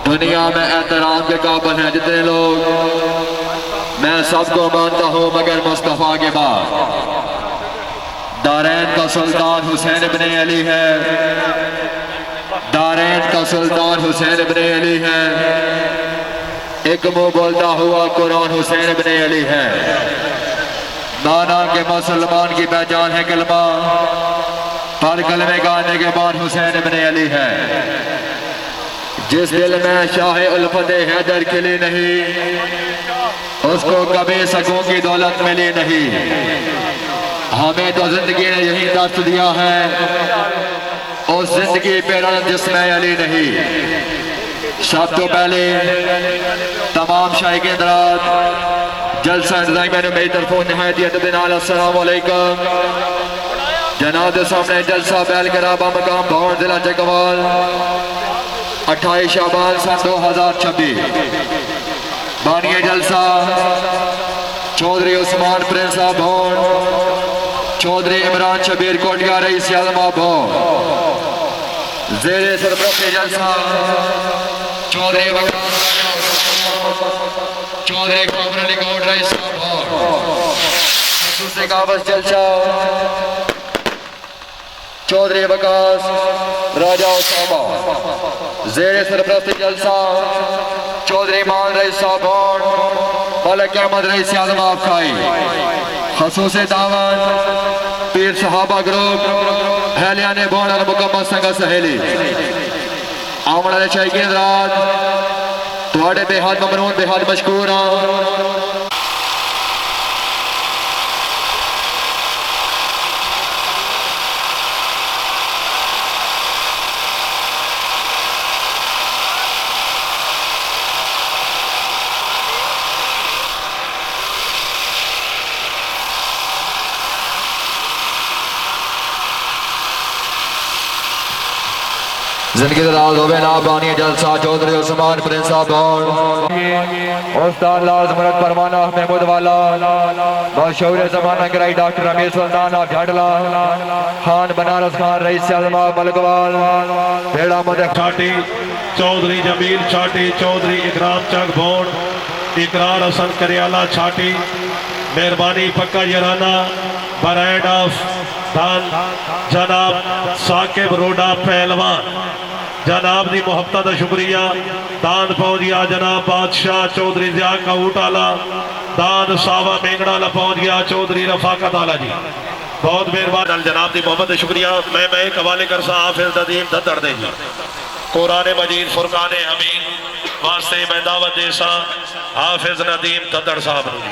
दुनिया में एहतराम के काबिल हैं जितने लोग, मैं सबको मानता हूँ मगर मुस्तफ़ा के बाद। दारैन का सुल्तान हुसैन इब्ने अली है, दारैन का सुल्तान हुसैन इब्ने अली है। एक मुंह बोलता हुआ कुरान हुसैन इब्ने अली है। माना के मुसलमान की पहचान है कलमा, पर कलमे गाने के बाद हुसैन इब्ने अली है। जिस दिल में शाह उल्फत हैदर खिली नहीं, उसको कभी सकूं की दौलत मिली नहीं। हमें तो जिंदगी ने यही दर्द दिया है, उस जिंदगी पे जिसमें अली नहीं। सब तो पहले तमाम शायकीन हज़रात जलसा इंतज़ामिया मेरी तरफों निहायत अस्सलाम वालेकुम। जनाब सामने जलसा बैल कराबा मकाम भवन जिला चकवाल 28 शाबान सन 2026। बानिए जलसा चौधरी उस्मान प्रिंस साहब भवन, चौधरी इमरान शबीर कोटिया रईस आज़म भवन। ज़ेरे सरबराही जलसा चौधरी चौधरी कामर अली गौड रईस दूसरे काबस जलसा चौधरी वकास राजा उसामा। ज़ेरे सरबराही जलसा चौधरी मान रईस साहब मलिक अहमद रईस आज़म खाई। खसूस दावत पीर सहाबा ग्रुप अहलियाने बोन और मुकम्मल संग सहेली। आने वाले शायकीन हज़रात तुहाडे बेहद ममनून बेहद मशकूर हाँ। जिनकी दराज होवे ना बानी जलसा चौधरी उस्मान प्रिंस साहब उस्ताद लाजमत परवाना महमूद वाला मशहूर जमाना कराई डॉक्टर रमेश सुल्तान आप झाड़ला खान बनारस खान रईस आज़म मलकवाल भेड़ा मद छाटी चौधरी जमील छाटी चौधरी इकराम चक भोन इकरार हसन करियाला छाटी मेहरबानी पक्का यराना ब्रांड ऑफ दान जनाब साकिब रोडा पहलवान जनाब दी मोहब्बत का शुक्रिया। दान पहुंच गया जनाब बादशाह चौधरी जिया काऊट आला। दान सावा मेंगड़ा ला पहुंच गया चौधरी रफाकत आला जी, बहुत मेहरबान जनाब दी मोहब्बत का शुक्रिया। मैं एक हवाले कर सा हाफिज नदीम धद्दड़ दे जी कुरान मजीद फुरकान हमीद वास्ते मैं दावत दे सा हाफिज नदीम धद्दड़ साहब जी।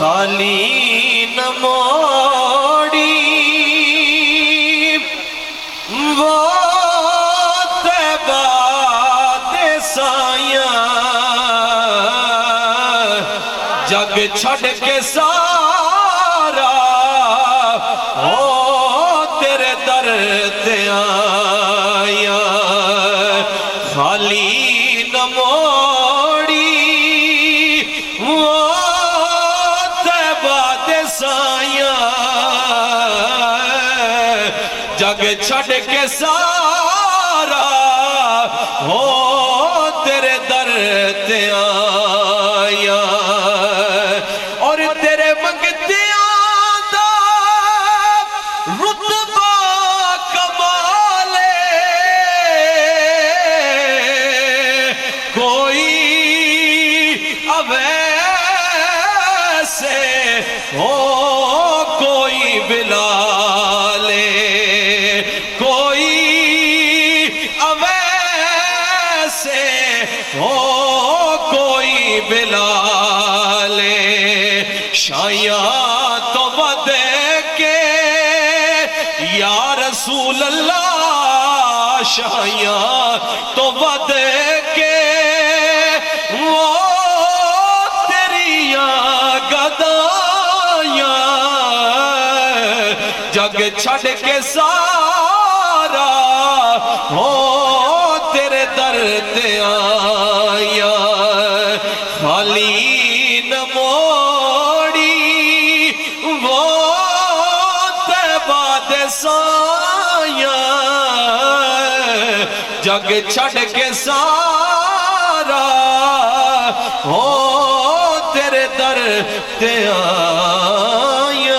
खाली नमो छड़ के सारा ओ तेरे दर ते आया खाली न मोड़ी वो तैबा दे साया जग छड़ के सारा हो तेरे दर ते आया और तेरे मंगतियां दा रुतबा कमाले कोई अवैसे हो कोई बिलाले कोई अवैसे हो कोई बिलाले शाया तो बद के या रसूल अल्लाह शाया तो बद के वो तेरिया गदाया जग छड़ के सारा हो तेरे दर ते आया खाली न मोड़ी वो तैबा दे साया जग छड़ के सारा हो तेरे दर ते आया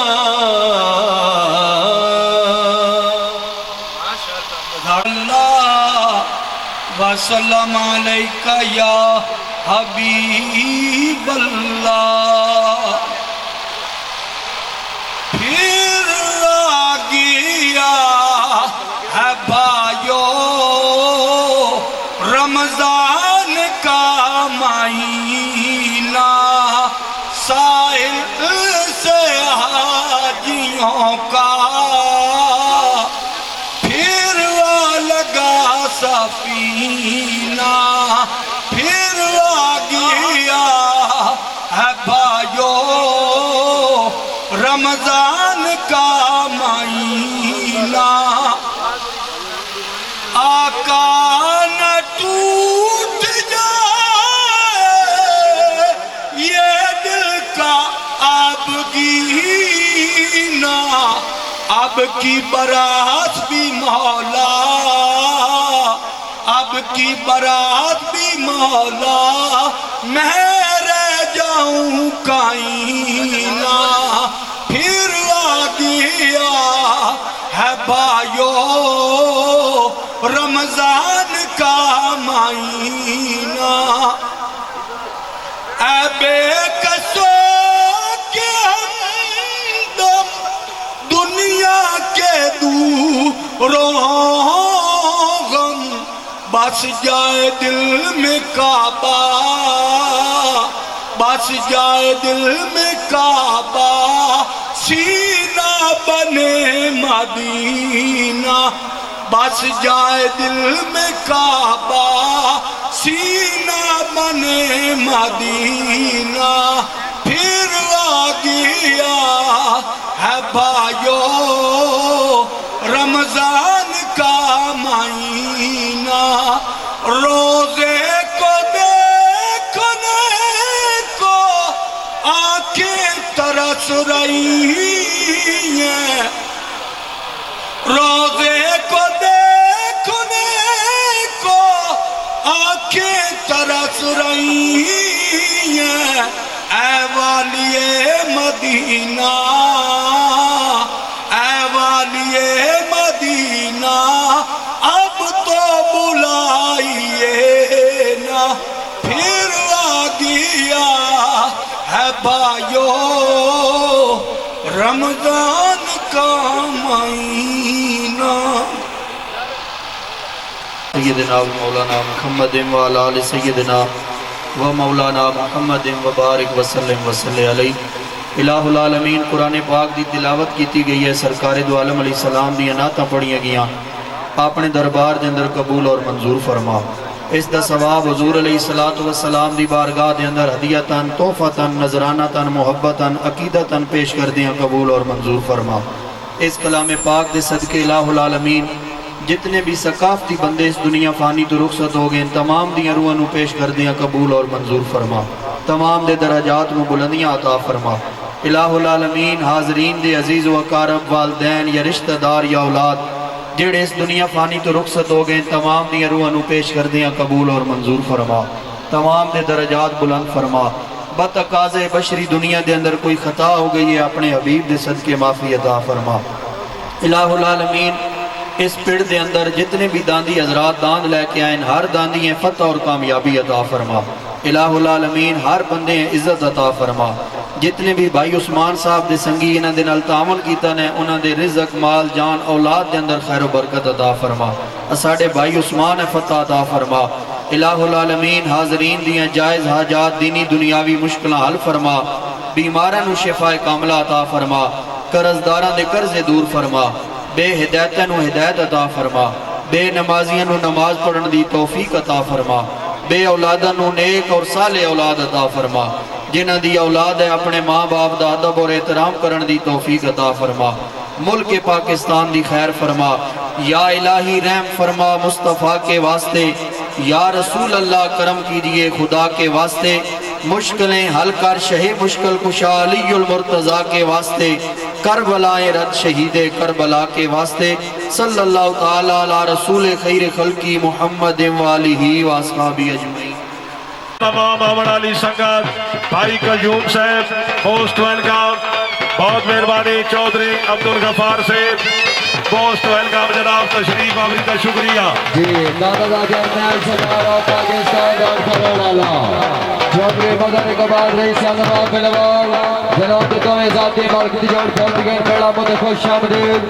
वसल्लम अलैका या हबीब अल्लाह फिर आ गया है भाइयों रमजान का महीना साहिल से हाजियों का सफीना फिर आ गया है भाइयों रमजान का महीना आका न टूट जाए ये दिल का अब गीना अब की बारात भी मौला अब की बारात भी मौला मैं रह जाऊं काइना फिर आ गया है भाइयों रमजान का महीना ऐ बेकसो के हमदम दुनिया के दूरों बस जाए दिल में काबा बस जाए दिल में काबा सीना बने मदीना बस जाए दिल में काबा सीना बने मदीना फिर आ गया है भाइयों रमजान का महीना रोजे को देखने को आंखें तरस रही हैं रोजे को देखने को आंखें तरस रही हैं ऐ वालिए मदीना ऐ वालिए मदीना अब तो बुलाइए ना फिर आ गया है भाइयों रमजान का महीना सय्यदना व मौलाना मुहम्मद व अला आलि सय्यदना व मौलाना मुहम्मद व बारिक वसल्लम वसल्ले अलैहि इलाहुल आलमीन कुरान पाक की तिलावत की गई है सरकार दो आलम अलैहिस्सलाम दी नातां पढ़ियां गईयां अपने दरबार के अंदर कबूल और मंजूर फरमा इस दा सवाब हुजूर अलैहिस्सलातु वस्सलाम दी बारगाह दे अंदर हदियतन तोहफतन नजरानतन मुहब्बतन अकीदतन पेश कर दियां कबूल और मंजूर फरमा। इस कलाम पाक दे सदके इलाहुल आलमीन जितने भी सकाफती बंदे इस दुनिया फानी तो रुखसत हो गए तमाम दियां रूहां नूं पेश कर दियां कबूल और मंजूर फरमा। तमाम दे दराजात नूं बुलंदियां अता फरमा। इलाहुल आलमीन हाज़रीन दे अजीज़ व अकारब वालदैन या रिश्तेदार या औलाद जेड़े इस दुनिया फानी तो रुखसत हो गए तमाम दियां रूहां नूं पेश कर दियां कबूल और मंजूर फरमा। तमाम दे दराजात बुलंद फरमा। बतकाज़े बशरी दुनिया दे अंदर कोई खता हो गई है अपने हबीब दे सदके माफ़ी अता फरमा। इलाहुल आलमीन इस पिंड दे अंदर जितने भी दांदी हजरात दांद लैके आए हर दांदी फतह और कामयाबी अता फरमा। इलाहुल आलमीन हर बंदे इज्जत अता फरमा। जितने भी भाई उस्मान साहब दे संगी इन्हां दे नाल तामुल कीता ने उन्हां दे रिज़्क माल जान औलाद दे अंदर खैर बरकत अता फरमा। साडे भाई उस्मान है फतह अता फरमा। इलाहुल आलमीन हाज़रीन दियां जायज़ हाजात दीनी दुनियावी मुश्किलां हल फरमा। बीमारां नूं शिफाए कामला अता फरमा। कर्जदारां दे कर्जे दूर फरमा। बेहिदायतां नूं हिदायत अता फरमा। बेनमाजियां नूं नमाज पढ़न दी तौफीक अता फरमा। बे औलादां नूं नेक और साले औलाद अता फरमा। जिन्हां दी औलाद है अपने माँ बाप दा अदब और एहतराम करन दी तौफीक अता फरमा। मुल्क पाकिस्तान दी खैर फरमा। या इलाही रहम फरमा मुस्तफ़ा के वास्ते। या रसूल अल्लाह करम कीजिए खुदा के वास्ते। मुश्किलें हल कर शहे मुश्किल कुशा अलीउल मुर्तज़ा के वास्ते। करबलाए रद शहीदे करबला के वास्ते। सल्लल्लाहु ताला अला रसूल खैर खल्की मुहम्मद व आलिही व अस्हाबी अजमईन। तमाम आमन वाली संगत भाई कयूम साहब पोस्ट वेलकम। बहुत मेहरबानी चौधरी अब्दुल गफार से पोस्ट वेलकम जनाब तशरीफ आवरी का शुक्रिया जी। दादा journal Sardar of Pakistan doctor वाला चौधरी मदन इकबाल रईस नवाब बिलवाल जनाब दोवें जाती मार्केट जोड़ पहुंच गए। पेड़ा मुझे खुश आमदीद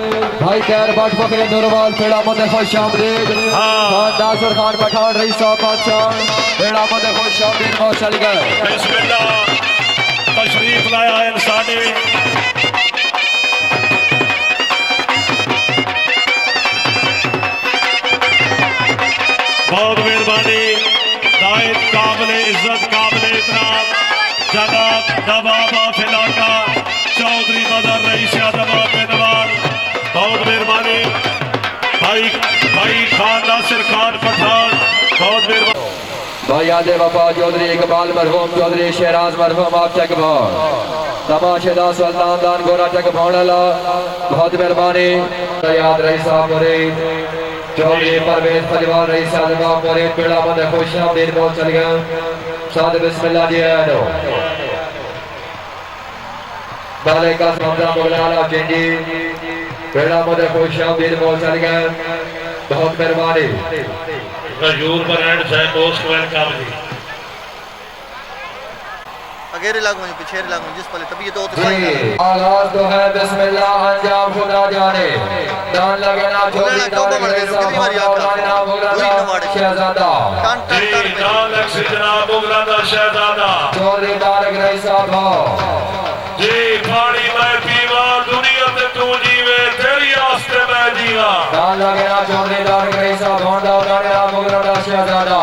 भाई खैर बाट बकरे नूरवाल पेड़ा मुझे खुश आमदीद। खान नासिर खान पठान रईस साहब बादशाह पेड़ा मुझे खुश आमदीद बहुत चल गए। बिस्मिल्लाह तशरीफ लाया इंसानी बहुत मेहरबानी दायद काबिल इज्जत काबिल इतराम जनाब नवाब ऑफ इलाका चौधरी मदन रईस नवाब बेनवाल। बहुत मेहरबानी भाई खान नासिर खान पठान। बहुत मेहरबानी भाई आदे वफा चौधरी इकबाल मरहूम चौधरी शहराज मरहूम आप चक भाव तमाशेदार सुल्तान दान गोरा चक भावला बहुत मेहरबानी। याद रही साहब चौधरी परवेज परिवार रही साहब मोरे पेड़ा मदे खुश आमदीद बहुत चल गया। साद बिस्मिल्लाह जी आनो बाले का समझा मुगलाला चेंजी पेड़ा मदे खुश आमदीद बहुत चल गया। बहुत मेहरबानी गजूर ब्रांड से पोस्ट वेलकम जी। अगेरे लागू है पीछे लागू जिस पले तभी तो सही आगाज तो है बिस्मिल्लाह अंजाम खुदा जाने दान लगे ना चोरी दान लगे ना शहजादा जी दान लगे जनाब मुगलादा शहजादा चौधरी तारक रईस साहब जी पानी मैं पीवा दुनिया ते तू जीवे तेरी आस्ते मैं जीवा। दान लगे ना चौधरी तारक रईस साहब होंदा उठाने ना मुगलादा शहजादा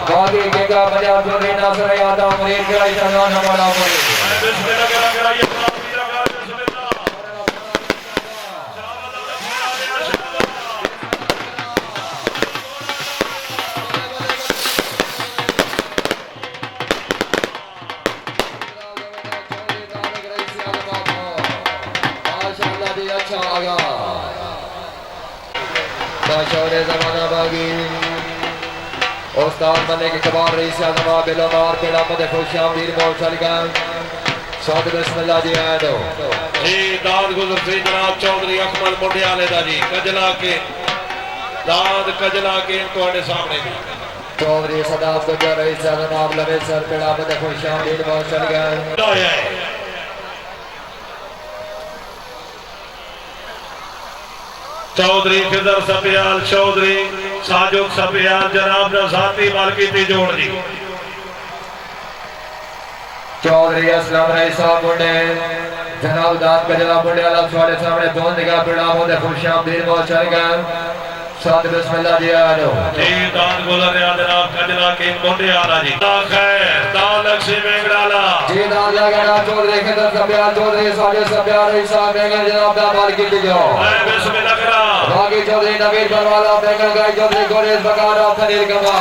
बागी के का बजा चौधरी नासर यादा मुरीद के इतना हमारा बोले बिस्मिल्लाह करा ये प्रार्थना लगा बिस्मिल्लाह माशाअल्लाह दी अच्छा आगा बादशाह ज़माना बागी उस्ताद मलिक इकबाल रईस नवाब बिलवाल पेड़ा मदे खुश आमदीद बहुत चल गए। साद बिस्मिल्लाह जी आनो जी दाद गुजर से जनाब चौधरी अकमल मुंडियाले दा जी कजला के दाद कजला के तुम्हारे सामने जी चौधरी सदाब गुजर रईस नवाब लवे सर पेड़ा मदे खुश आमदीद बहुत चल गए। चौधरी फिदर सफियाल चौधरी साजुक सफियाल जनाब नजाती मालकी ती जोड़ जी। चौधरी असलम रईस साहब मुंडे जनाब दाद कजला मुंडे वाला तुम्हारे सामने दोन निगाह पेड़ा मदे खुश आमदीद बहुत चल गए। साथ बिस्मिल्लाह जी आलो जी दान गुलर या जनाब कजरा के मोटे आला जी खैर दान लक्ष्मी मेघराला जी दान लगाना चौधरी खिदर सब्यार चौधरी साले सब्यार ईसा बेंगल जनाब दा मालिक की जो बिस्मिल्लाह करा बाकी चौधरी नवीर परवाला बेंगल गाय चौधरी गोरेश बगारा फनील कमा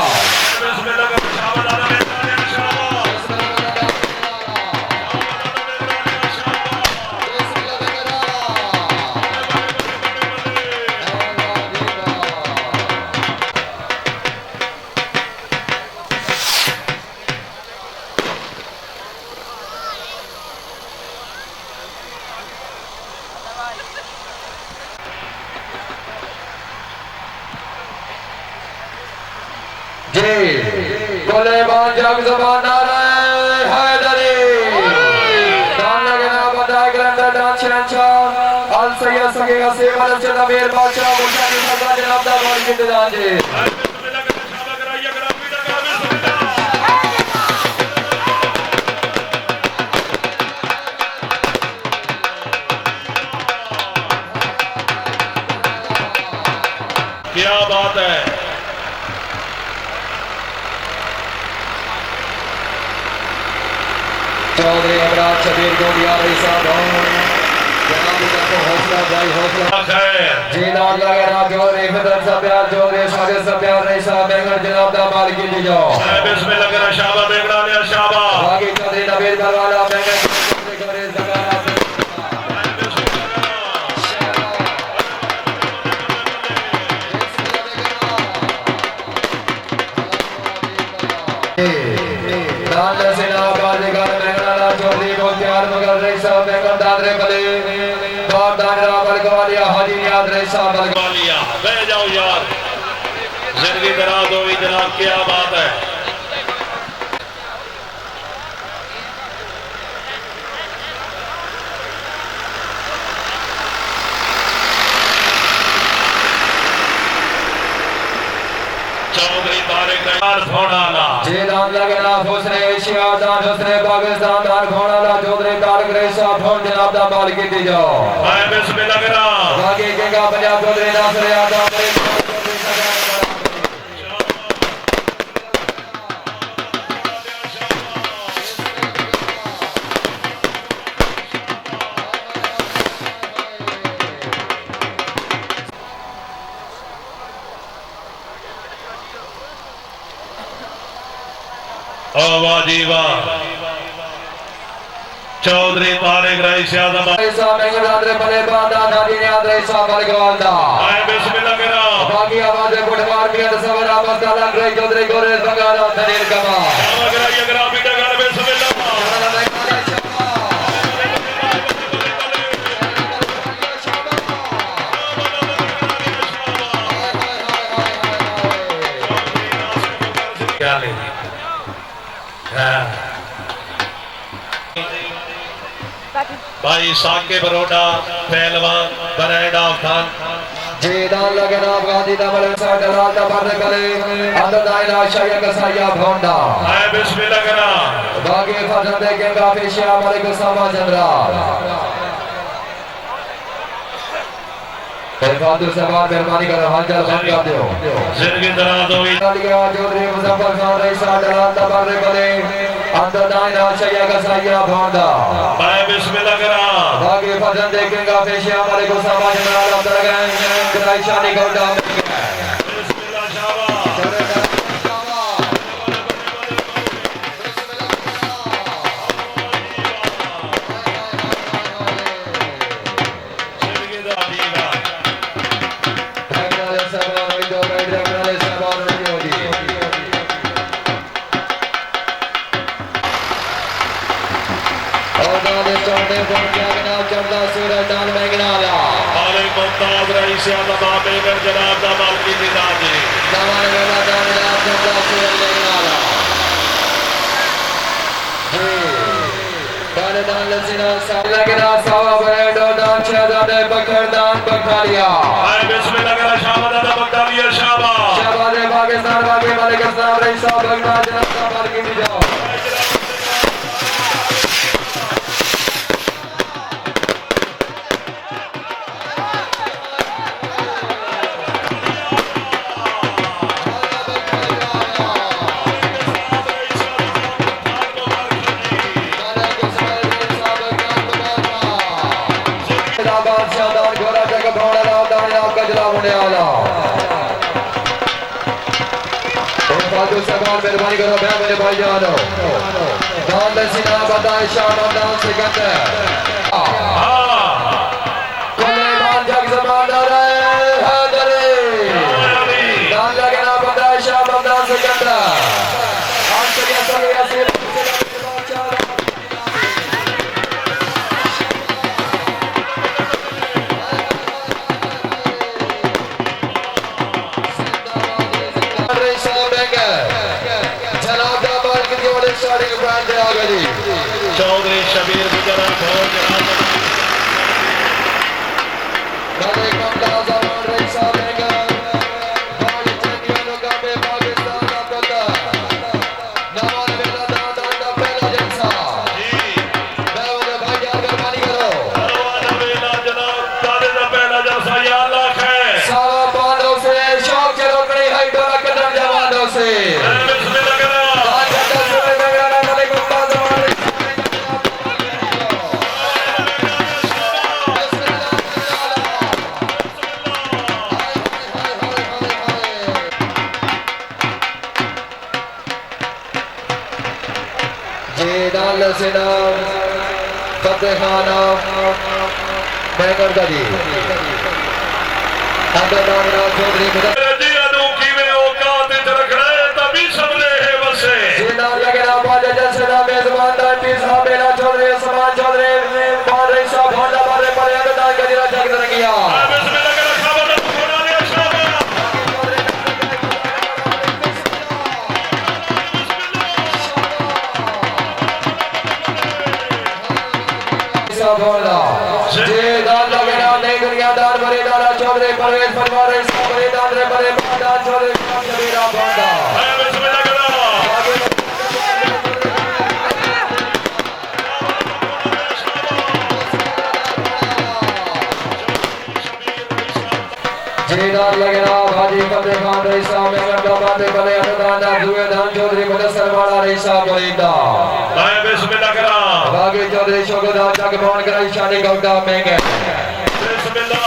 बिस्मिल्लाह करा शाबाश आला मेघराला शाबाश जी गोलेबान जग जबान नारे हैदरी दान लगना बंदा ग्रंथर दान शहंशाह अल सैयद सगे हसीब अल सैयद अमीर बादशाह मुशानी सरदार जनाब दा मालिक की दान जी बिस्मिल्लाह करा शाबाश कराइए करा पीटर का बिस्मिल्लाह क्या बात है चौधरी अमराज शबीर गोलिया रही साहब जनाब को हौसला भाई हौसला खैर जी दान लगना चौधरी खिदर सब्यार चौधरी साले सब्यार रही साहब बेंगल जनाब दा मालिक की जो बिस्मिल्लाह करा शाबाश मेघराला शाबाश बाकी चौधरी नवीर परवाला बेंगल चौधरी गोरेश बगारा दान सेना बाजीगर मेघनाला चौधरी को प्यार मगर रही साहब बेंगल दादरे बले बाप दादरा बलगवालिया हाजी नियाज रही साहब लिया बह जाओ यार जिंदगी दराज होगी जनाब क्या बात है चौधरी तारिक रहीमान फोड़ाला जी दान लगना हुस्ने एशिया दान हुस्ने पाकिस्तान दान घोड़ाला चौधरी तारक रही साहब फोन जनाब दा मालिक की जो मैं बिस्मिल्लाह करा बाकी केगा पंजाब चौधरी नासिर यादव ओ वाह जी वाह चौधरी तारिक रईस यादव साहब बेंगल दादरे बले बांदा हाजी नियाज रही साहब बलगवालदा मैं बिस्मिल्लाह करा बाकी आवाज गुटवार मियां सवर आवाज दालन रही चौधरी गोरेश बगारा फनील कमा शाबाश कराइए करा पीटर का बिस्मिल्लाह क्या ले भाई साके बरोडा पहलवान बरैड ऑफ खान जी दान लगना गांधी दा बले सा दलाल दा बरद कले अंदर दायरा शाया कसाया भोंडा मैं बिस्मिल्लाह करा बाकी फजल दे के काफी शिया मालिक सामा जनरल फादर साहब मेहरबानी कर हाल चाल खान कर दियो जिंदगी दराज होगी लिया चौधरी मुजफ्फर खान रही सा दलाल दा बरद कले अंदर दायरा शाया कसाया भोंडा मैं बिस्मिल्लाह करा बाकी फजल दे के काफी शिया मालिक सामा जनरल अंदर गए कराई शानी गौड़ा बिस्मिल्लाह शाबाश जिंदगी दा दीवा मालिक मुमताज रईस यादव बाबे कर जनाब दा मालिकी निजाम जी मैं बिस्मिल्लाह करा शाबाश दादा बगदादिया शाबाश पाकिस्तान बाकी मालिक साहब रईस साहब बगदाद जनाब दा मालिकी निजाम बाबू सरकार मेहरबानी करो मैं मेरे भाई जानो दान सीना बताए शाम दान सिकंदर कुलेमान जग जमादार है दरे दान लगना बताए शाम दान सिकंदर आंतरिक सरिया से चौधरी शबीर गुजरा फतेहाना बैंगर गदी चौधरी चौधरी परवेज परिवार चौधरी लगेगा भाजी फतेह खान रईसा मेगर दामादे बले अदाना दुए दान चौधरी मुदस्सर वाला रईसा बरीदा मैं बिस्मिल्लाह करा बागी चौधरी शोगदा जग भवन कराई शादी गौदा मेंगे बिस्मिल्लाह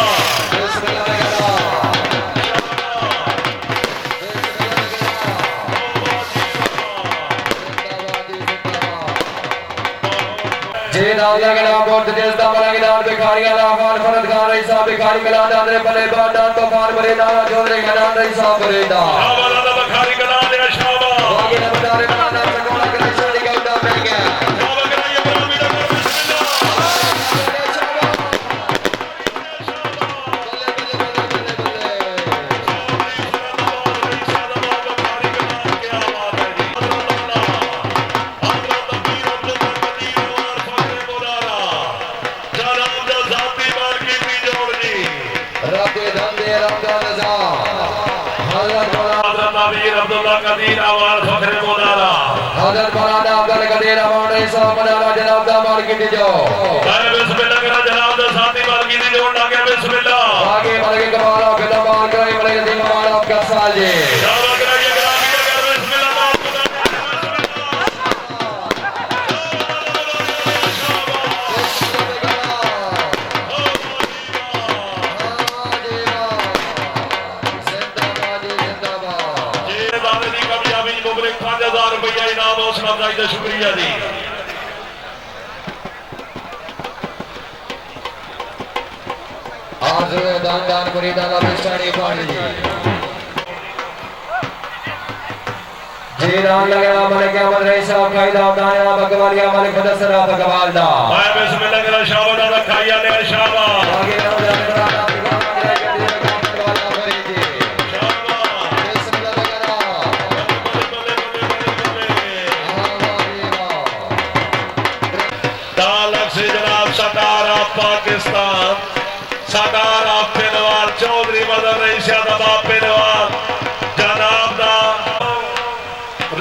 लगना बोर्ड देश दा मलंग दान भिखारी अलाफान फरद खान रईसा भिखारी मिलान दादरे बले बादान तूफान बरे नाना चौधरी गनान रईसा बरेदा शाबाला दा भिखारी गनान दे शाबा बागी ने बतारे नाना सकोला करे शादी गौदा मेंगे शाबा कराइए बरामी दा कदीर आवाज फखरे मोलारा हजरत मौलाना अब्दुल कदीर अमाउंट रईसा मौलाना जनाब दा मालिक दी जो अरे बिस्मिल्लाह करा जनाब दा साथी मालिक दी जोड़ लागे बिस्मिल्लाह आगे मालिक कमाल फिल्म माल करे मालिक दी माल आपका साल जी शाबाश कराइए करामी का कर बिस्मिल्लाह शुक्रिया जी आज दान दान मुरीदान अभिष्टानी पानी जी दान लगना मलिक अमर रईसा कायदा दाना भगवालिया मलिक मुदस्सरा भगवालदा मैं बिस्मिल्लाह करा शाबाश दा खाइया ले शाबाश आगे ना पाकिस्तान सदारा पहलवान चौधरी मदन रईसा दा पहलवान जनाब दा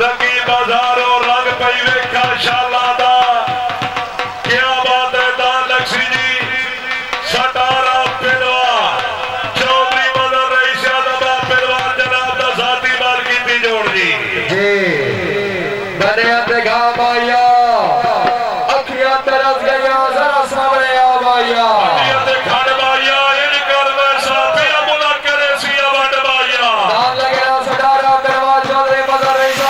रंगी बाजारों रंग पई वेखा शाला दा क्या बात है दान लक्ष्मी जी सदारा पहलवान चौधरी मदन रईसा दा पहलवान जनाब दा साथी मार की जोड़ जी बने ते गा माया अखियां तरस गया जरा सामने आ माया दान लगना सदारा करवा चौधरी मदन रईसा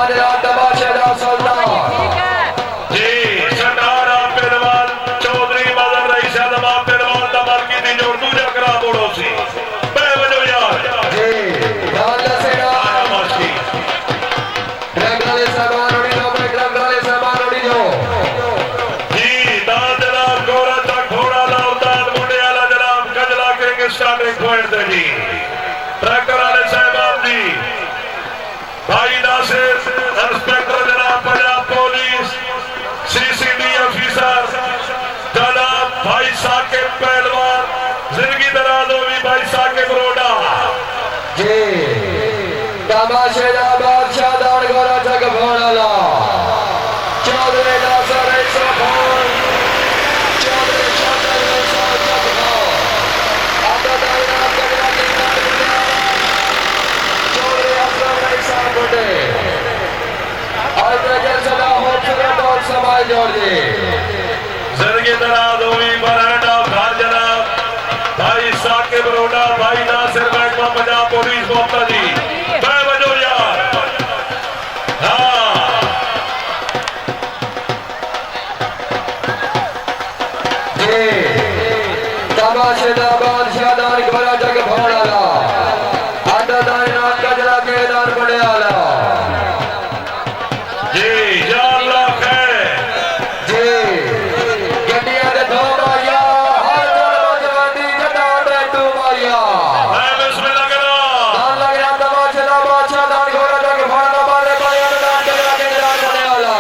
दानिया तमाशेदार सुल्तान जी सटारा पहलवान चौधरी मदन रईस दमा पहलवान दमर की दी जोड़ दूजा करा बोड़ो सी बजो यार जी दान लसेना मस्ती रंगाले सामान उड़ी दो रंगाले सामान उड़ी दो जी दान जनाब गोरा तक घोड़ा लाल दान मुंडे वाला जनाब कजला करेंगे स्टार्टिंग पॉइंट दे जी ट्रैक्टर वाले साहब जी भाई नासिर इंस्पेक्टर जनाब पंजाब पुलिस सीसीडी ऑफिसर जनाब भाई साकिब पहलवान जिंदगी दराज होगी भाई साकिब रोडा जी तमाशेदार बादशाह दान गोरा जग भोला चौधरी नासर ऐसा भोल चौधरी चौधरी ऐसा जग भोल आधा दायरा कजरा की चौधरी असलम ऐसा बुढ़े आधा जलसला हो चुका तो समाज जोड़ दे जिंदगी दराज होगी बराडा घर जनाब भाई साकिब रोडा भाई नासिर महकमा पंजाब पुलिस मोहम्मद जी बजो यार हाँ जी तमाशेदार बादशाह दान गोरा जग भोला आधा दायरा कजरा के दान बड़े आला जी या अल्लाह खैर जी गड्डियां दे दो मारिया हर जलवा जवानी जटा दे तू मारिया मैं बिस्मिल्लाह करा दान लग रहा तमाशेदार बादशाह दान गोरा जग भोला बारे बारे दान कजरा के दान बड़े आला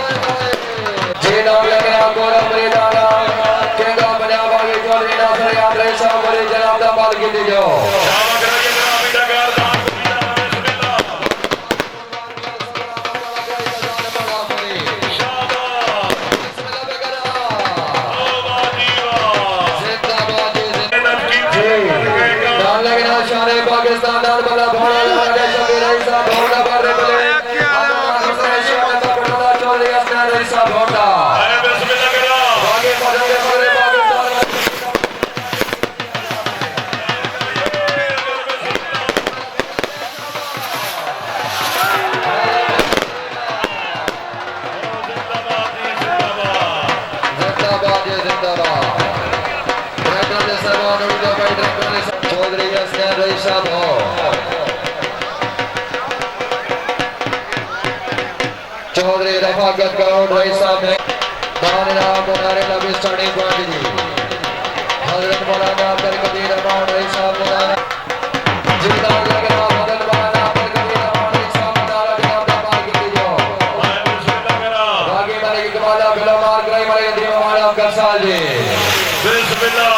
जी नाम लग रहा गोरा मरीदाना केगा पंजाब आगे चौधरी नासर याद रहे साहब बड़े जनाब दा बाल की दे जाओ शामा कराइए जनाब इधर दान बिस्मिल्लाह दान लगना शान पाकिस्तान दान बला भोला लगा शबीर ऐसा भोला पर बोले चौधरी असनान ऐसा भोला बिस्मिल्लाह करा आगे बढ़े पाकिस्तान जिंदाबाद ये जिंदाबाद रंगाले सामान उड़ी दो भाई रंगाले चौधरी असनान ऐसा भो चौधरी रफाकत ग्राउंड रईसा में दान नाम बनारे लबी स्टार्टिंग पॉइंट जी हजरत मौलाना अब्दुल कदीर अमाउंट रईसा मौलाना जिंदाबाद लग रहा बदल मौलाना अब्दुल कदीर अमाउंट रईसा मौलाना जनाब दा बाल की दे जाओ बिस्मिल्लाह करा आगे वाले की कमाला बिला मार कराई वाले दी मौलाना करसाल जी बिस्मिल्लाह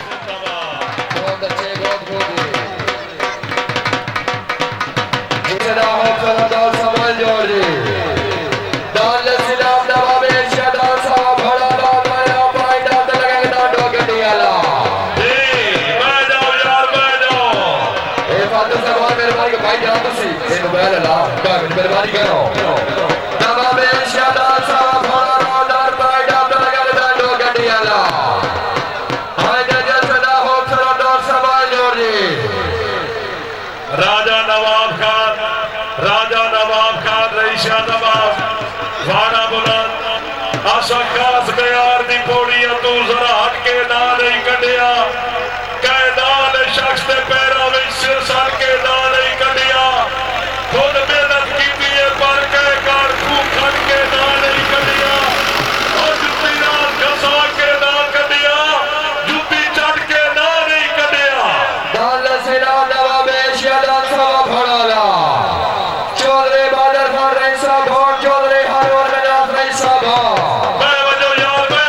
बहुत अच्छे बहुत खूबी जिसदा हो सलादार समाज जोड़ जी दान लसीलाम नवाबे शादार साहब भड़ा दान माया पाई दान लगे दान दो गड्डी वाला जी मैं जाओ यार मैं जाओ ए फादर साहब मेहरबानी के भाई जान तो सही ए मोबाइल ला का मेहरबानी करो नवाबे शादार साहब भड़ा दान पाई दान लगे दान दो गड्डी वाला हाय जिसदा हो सलादार समाज जोड़ जी राजा नवाब खान रईसा नवाब वाड़ा बुलंद आशा खास बयार दी पौड़ी तू जरा हट के ना नहीं कढ़िया कैदान शख्स के पैरों में सिर सर के ना नहीं कढ़िया खुद मेहनत की पर कह कार खूब खट के ना नहीं कढ़िया और जुत्ती नाल घसा के ना कढ़िया जुत्ती चढ़ के ना नहीं कढ़िया दान लसीलाम नवाबे शादार साहब भड़ा चौधरी बादल खान रईसा भोट चौधरी हारून नवाब रईसा भोट मैं वजो यार मैं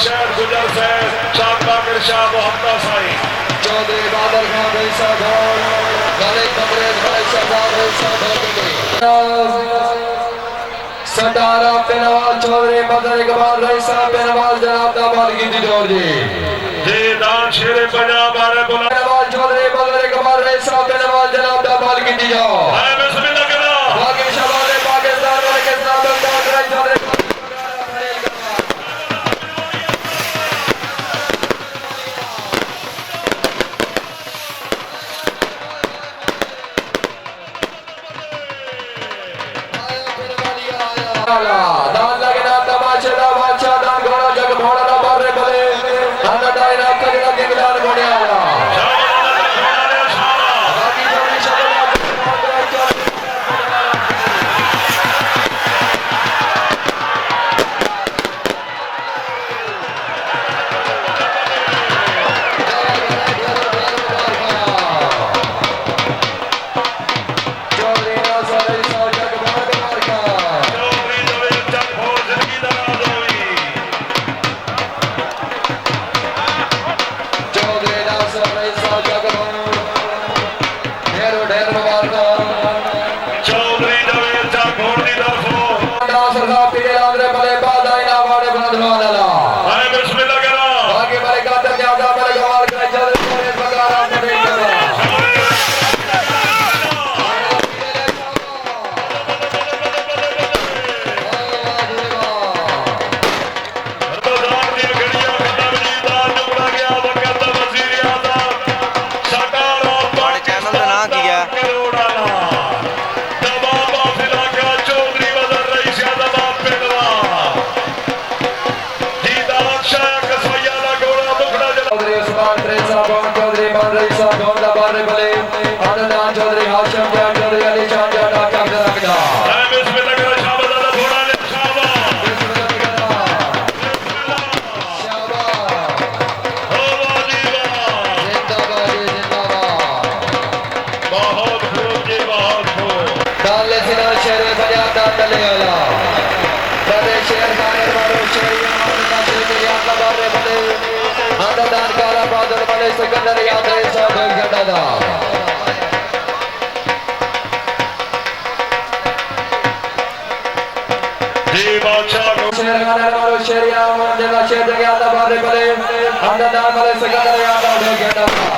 शहर गुजर से शाह बाकर शाह मोहम्मद साई चौधरी बादल खान भाई साहब मलिक अंग्रेज भाई साहब सटारा पेनवाल चौधरी बदर इकबाल भाई साहब पेनवाल जनाब दामाद की जोड़ जी जी दान शेर पंजाब बारे बुला पेनवाल चौधरी बदर इकबाल भाई साहब पेनवाल जनाब दामाद की जोड़ है बिस्मिल्लाह करो बाकी शबाब पाकिस्तान वाले के साथ चौधरी दान लगना तमाशा बादशाह दान घोड़ा जग घोड़ा ना बारे भले अन्ना डायरा कजरा के गिलान घोड़े आया बाकी जोड़ी शबाब चौधरी ना सारे साल जग घोड़ा मार का चौधरी जवे जग हो जिंदगी दराज होई चौधरी नासर भाई साहब जग ढेरों ढेर मुबारक चौधरी जवे जग हो दी तरफो नासर साहब पीले आंध्र भले बाद आईना वाड़े बुलंदवान अला है बिस्मिल्लाह करो बाकी भले कातर के आधा भले गवाल करे चौधरी पूरे बगारा करे रमजान दी घड़ियां खत्म जी दा जुमड़ा गया वक्त वजीर आज़म सटारा चैनल का नाम की है करोड़ाला दबाब आफिला का चौधरी वजर रईस दबाब पेड़वा जी दान शाह कसवैया ला घोड़ा मुखड़ा जला चौधरी उस्मान त्रेसा बॉन चौधरी मान रही साहब गोंदा बारे भले आनंदान चौधरी हाशिम जान चौधरी अली शाह जान आका रखदा है बिस्मिल्लाह करो शाबाश घोड़ा ले शाबाश शाबाश हो वाली वाह जिंदाबाद जिंदाबाद बहुत खूब जी बहुत खूब डाले सिना शेर फरियाद डाल डले वाला बड़े शेर खाने वालों शेर का शेर याद बारे भले आनंदान काला बादल भले सिकंदर याद है साहब घटा दा जी बादशाह को शेर खाने वालों शेर याद जगह शेर याद बारे भले आनंदान भले सिकंदर याद घटा दा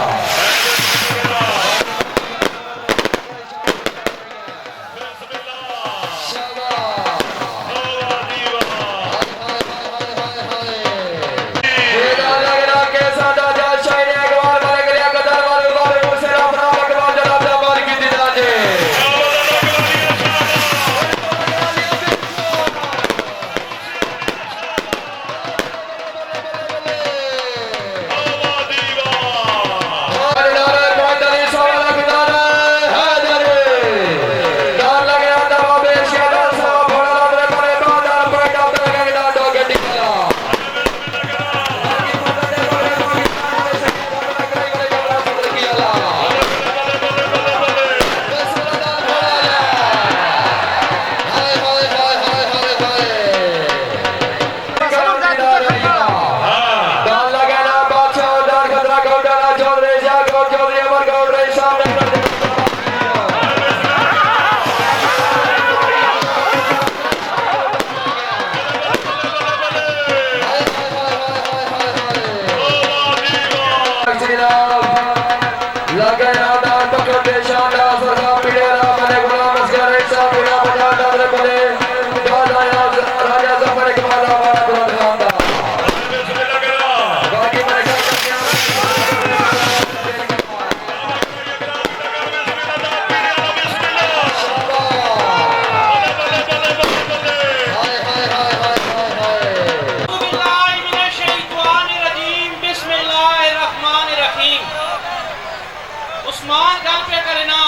उस्मान गल पे करना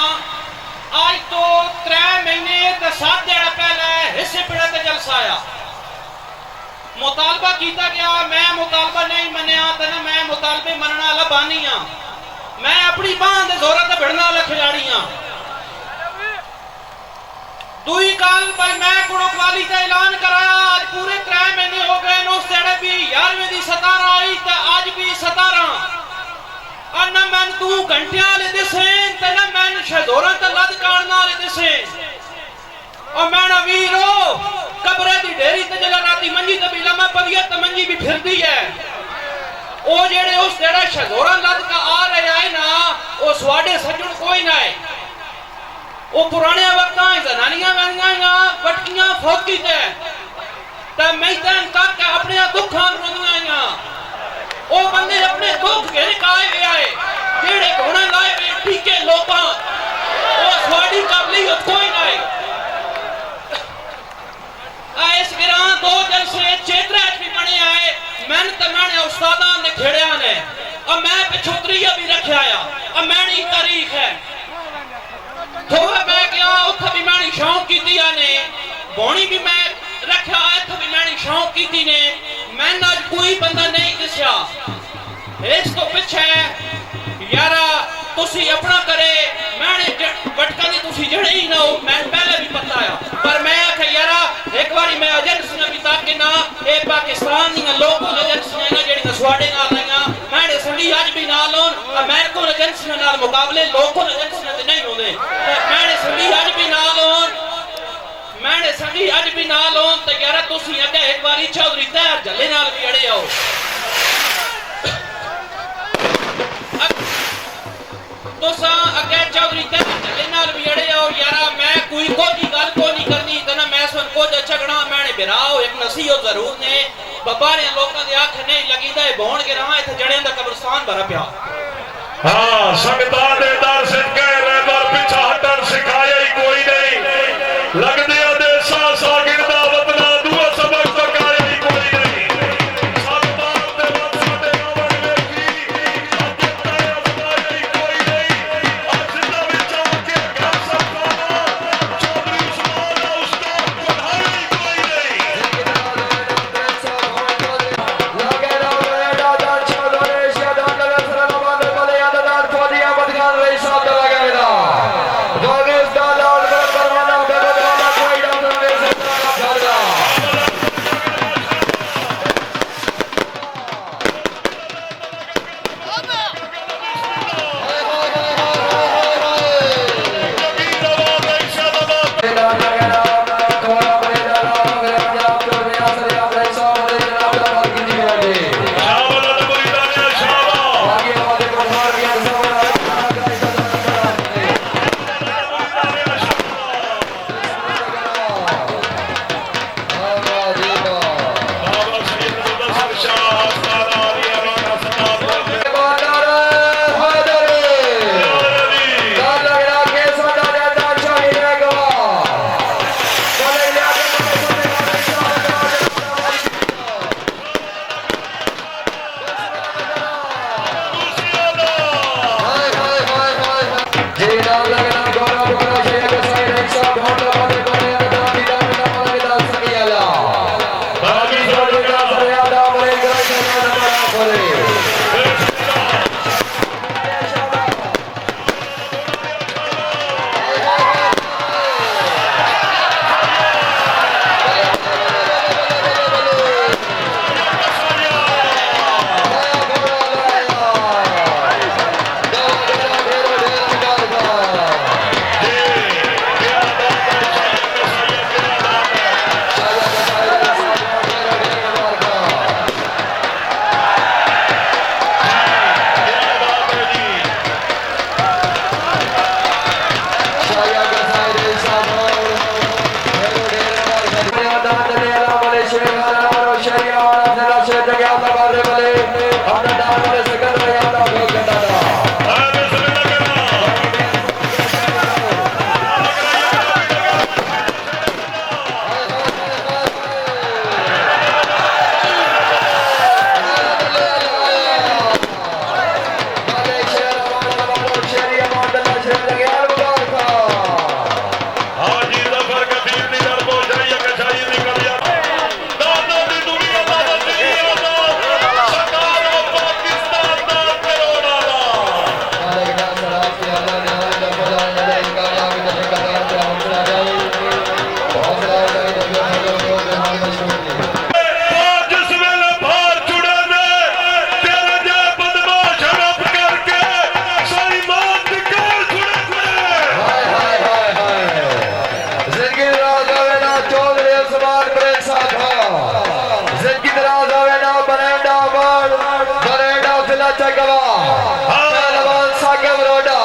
आज तो 3 महीने 7 दिन पहले हिस्से पिड़ा ते जलसा आया मुतालबा किया गया मैं मुतालबा नहीं मनिया तो ना मैं मुतालबे मनने वाला बानी हाँ मैं अपनी बांह दे जोर ते भिड़ने वाला खिलाड़ी हाँ दुई काल पर मैं कुड़कवाली का ऐलान कराया आज पूरे 3 महीने हो गए नो सेड़े भी 11वें दी 17 आई ते आज भी 17 और न मैं तू घंटियां वाले दिसे ते न मैं शहदोरा ते लद काड़ना वाले दिसे और मैं ना वीरो कब्रे दी ढेरी ते जला राती मंजी ते भी लम्मा पविया ते मंजी भी फिरदी है ओ जेड़े उस जेड़ा शहदोरा लद का आ रहे आए ना ओ स्वाडे सज्जन कोई ना है वो पुराने वक्तां जनानियां गानियां वटकियां फौकी ते मैं तन तक अपने दुखां रोंदियां आईयां ओ बंदे अपने दुख के काए वे आए जेड़े घोड़े लाए वे ठीके लोकां ओ स्वाडी काबलियत कोई ना है इस गिरां 2 जलसे चेतरा भी बने आए मैं तमाने उस्तादां ने खेड़िया ने और मैं पिछोतरिया भी रखया आया और मैनी तारीख है थोड़ा मैं गया उठ भी मैंने शौक की ने बोनी भी मैं रखा इथ भी मैंने शौक की ने मैं आज कोई बंदा नहीं दिसया इस तो पीछे यारा तुसी अपना करे मैंने वटका दी तुसी जड़े ही ना हो मैं पहले भी पता आया पर मैं आखे यारा एक बारी मैं एजेंसी भी ताकि ना ए पाकिस्तान दी लोकल एजेंसी ना जेडी स्वाडे नाल आईयां मैंने संगी आज भी नाल होन अमेरिकन एजेंसी नाल मुकाबले लोकल एजेंसी ते नहीं होंदे मैंने संगी आज भी नाल होन मैंने संगी आज भी नाल होन ते यारा तुसी अगे एक बारी चौधरी तहर जल्ले नाल भी अड़े आओ तुसा अगे चौधरी तहर जल्ले नाल भी अड़े आओ यारा मैं कोई कोई गल को नहीं करनी तना मैं सुन को झगड़ा मैंने बिराओ एक नसीहत जरूर ने बाबारे लोकां दे आंख नहीं लगीदा है भौण के रहा इथे जड़े दा कब्रिस्तान भरा पिया हां संगतां दे दर सिद्के रहबर पीछा हटन सिखाया ही कोई नहीं लगदे दे सा गिरदा वतना दुआ सबक तकाया ही कोई नहीं सत्तार दे वत साडे रावण वेखी आके ते अफवाया ही कोई नहीं आज दा विच आके घर सरकारा चौधरी उस्मान उस्ताद पढ़ाया ही कोई नहीं Lage गवाह पहलवान साकिब रोडा